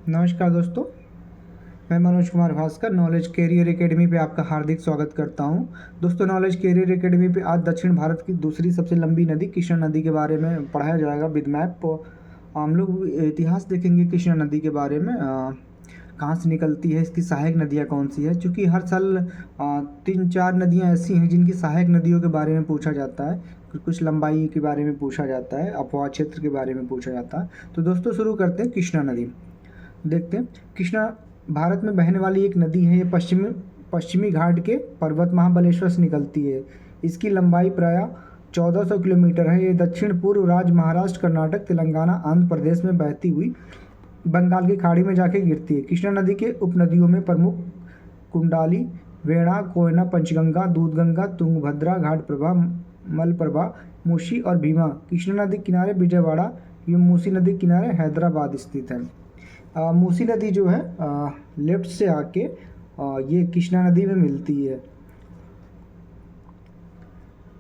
नमस्कार दोस्तों, मैं Manoj Kumar Bhaskar knowledge career academy पे आपका हार्दिक स्वागत करता हूं। दोस्तों, नॉलेज कैरियर एकेडमी पे आज दक्षिण भारत की दूसरी सबसे लंबी नदी कृष्णा नदी के बारे में पढ़ाया जाएगा विद मैप। हम लोग इतिहास देखेंगे कृष्णा नदी के बारे में, कहाँ से निकलती है, इसकी सहायक नदियाँ कौन सी है। क्योंकि हर साल 3-4 नदियाँ ऐसी हैं जिनकी सहायक नदियों के बारे में पूछा जाता है, कुछ लंबाई के बारे में पूछा जाता है, अपवाह क्षेत्र के बारे में पूछा जाता है। तो दोस्तों, शुरू करते हैं कृष्णा नदी। देखते हैं, कृष्णा भारत में बहने वाली एक नदी है। ये पश्चिमी घाट के पर्वत महाबलेश्वर से निकलती है। इसकी लंबाई प्रायः 1400 किलोमीटर है। ये दक्षिण पूर्व राज्य महाराष्ट्र, कर्नाटक, तेलंगाना, आंध्र प्रदेश में बहती हुई बंगाल की खाड़ी में जाके गिरती है। कृष्णा नदी के उपनदियों में प्रमुख कुंडाली, वेणा, कोयना, पंचगंगा, दूधगंगा, तुंगभद्रा, घाटप्रभा, मलप्रभा, मूसी और भीमा। कृष्णा नदी किनारे विजयवाड़ा एवं मूसी नदी किनारे हैदराबाद स्थित है। मूसी नदी जो है लेफ्ट से आके ये कृष्णा नदी में मिलती है।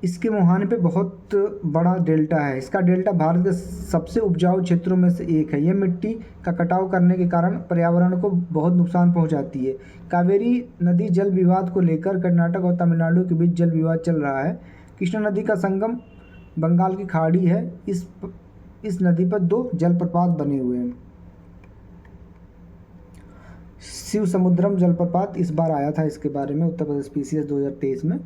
इसके मुहाने पे बहुत बड़ा डेल्टा है। इसका डेल्टा भारत के सबसे उपजाऊ क्षेत्रों में से एक है। यह मिट्टी का कटाव करने के कारण पर्यावरण को बहुत नुकसान पहुंचाती है। कावेरी नदी जल विवाद को लेकर कर्नाटक और तमिलनाडु के बीच जल विवाद चल रहा है। कृष्णा नदी का संगम बंगाल की खाड़ी है। इस नदी पर 2 जलप्रपात बने हुए हैं। शिव समुद्रम जलप्रपात इस बार आया था, इसके बारे में उत्तर प्रदेश PCS 2023 में।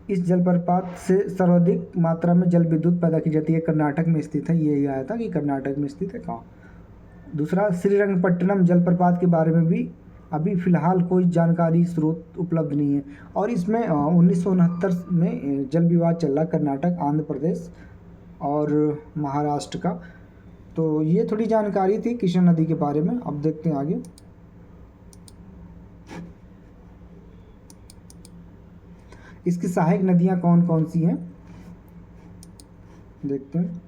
इस जलप्रपात से सर्वाधिक मात्रा में जल विद्युत पैदा की जाती है। कर्नाटक में स्थित है। यही आया था कि कर्नाटक में स्थित है कहाँ। दूसरा, श्रीरंगपट्टनम जलप्रपात के बारे में भी अभी फ़िलहाल कोई जानकारी स्रोत उपलब्ध नहीं है। और इसमें 1969 में जल विवाद चल रहा, कर्नाटक, आंध्र प्रदेश और महाराष्ट्र का। तो ये थोड़ी जानकारी थी कृष्णा नदी के बारे में। अब देखते हैं आगे। इसकी सहायक नदियां कौन कौन सी हैं, देखते हैं।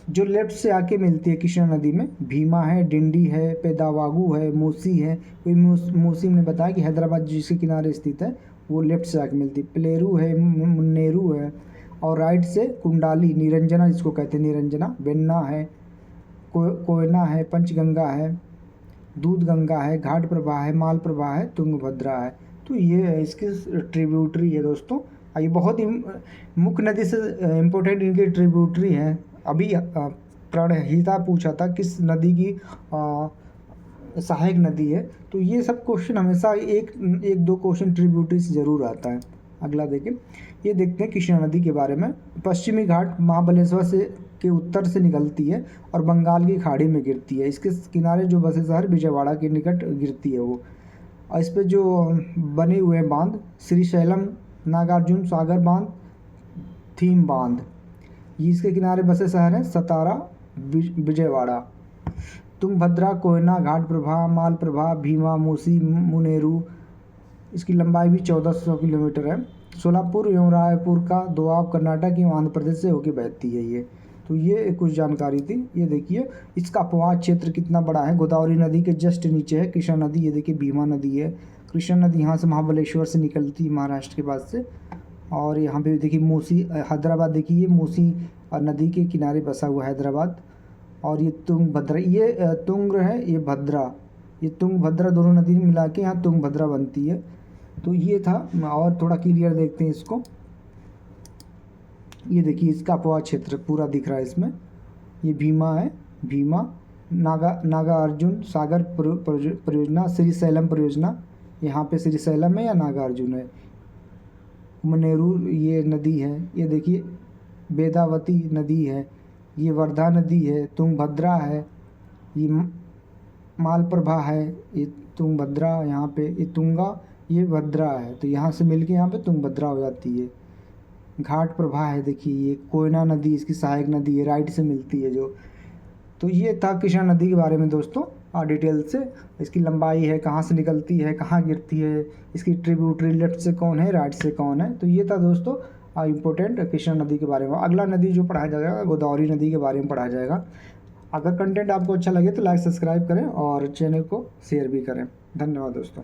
जो लेफ्ट से आके मिलती है कृष्णा नदी में, भीमा है, डिंडी है, पेदावागु है, मूसी है। कोई मूसी ने बताया कि हैदराबाद जिसके किनारे स्थित है वो लेफ्ट से आके मिलती है। प्लेरू है, मुन्नेरू है, और राइट से कुंडाली, निरंजना जिसको कहते हैं, निरंजना, वेन्ना है, कोयना है, पंचगंगा है, दूधगंगा है, घाटप्रभा है, मालप्रभा है, तुंगभद्रा है। तो ये इसकी ट्रिब्यूटरी है दोस्तों। ये बहुत ही मुख्य नदी से इम्पोर्टेंट इनकी ट्रिब्यूटरी है। अभी प्रणहिता पूछा था किस नदी की सहायक नदी है, तो ये सब क्वेश्चन हमेशा एक 2 क्वेश्चन ट्रिब्यूटरी से ज़रूर आता है। अगला देखें, ये देखते हैं कृष्णा नदी के बारे में। पश्चिमी घाट महाबलेश्वर से के उत्तर से निकलती है और बंगाल की खाड़ी में गिरती है। इसके किनारे जो बसे शहर विजयवाड़ा के निकट गिरती है वो। और इस पर जो बने हुए बांध, श्रीशैलम, नागार्जुन सागर बांध, थीम बांध। ये इसके किनारे बसे शहर हैं सतारा, विजयवाड़ा। तुंगभद्रा, कोयना, घाटप्रभा, मालप्रभा, भीमा, मूसी, मुनेरू। इसकी लंबाई भी 1400 किलोमीटर है। सोलापुर एवं रायपुर का दोआब कर्नाटक एवं आंध्र प्रदेश से होकर बहती है ये। तो ये कुछ जानकारी थी। ये देखिए इसका अपवाह क्षेत्र कितना बड़ा है। गोदावरी नदी के जस्ट नीचे है कृष्णा नदी। ये देखिए भीमा नदी है। कृष्णा नदी यहाँ से महाबलेश्वर से निकलती है, महाराष्ट्र के पास से। और यहाँ पे देखिए मूसी, हैदराबाद देखिए, मूसी नदी के किनारे बसा हुआ हैदराबाद। और ये तुंगभद्रा, ये तुंग है, ये भद्रा, ये तुंगभद्रा, दोनों नदी मिला के यहाँ तुंगभद्रा बनती है। तो ये था। और थोड़ा क्लियर देखते हैं इसको। ये देखिए इसका अपवाह क्षेत्र पूरा दिख रहा है इसमें। ये भीमा है, भीमा, नागार्जुन सागर परियोजना, श्रीशैलम परियोजना, यहाँ पे श्रीशैलम है या नागार्जुन है। मुनेरू ये नदी है। ये देखिए वेदावती नदी है, ये वर्धा नदी है, तुंगभद्रा है, ये मालप्रभा है, ये तुंगभद्रा, यहाँ पे ये तुंगा, ये भद्रा है। तो यहाँ से मिलके यहाँ पे तुंगभद्रा हो जाती है। घाटप्रभा है, देखिए ये कोयना नदी इसकी सहायक नदी है, राइट से मिलती है जो। तो ये था कृष्णा नदी के बारे में दोस्तों डिटेल से। इसकी लंबाई है, कहाँ से निकलती है, कहाँ गिरती है, इसकी ट्रिब्यूटरी लेफ्ट से कौन है, राइट से कौन है। तो ये था दोस्तों इम्पोर्टेंट कृष्णा नदी के बारे में। अगला नदी जो पढ़ाया जाएगा गोदावरी नदी के बारे में पढ़ाया जाएगा। अगर कंटेंट आपको अच्छा लगे तो लाइक सब्सक्राइब करें और चैनल को शेयर भी करें। धन्यवाद दोस्तों।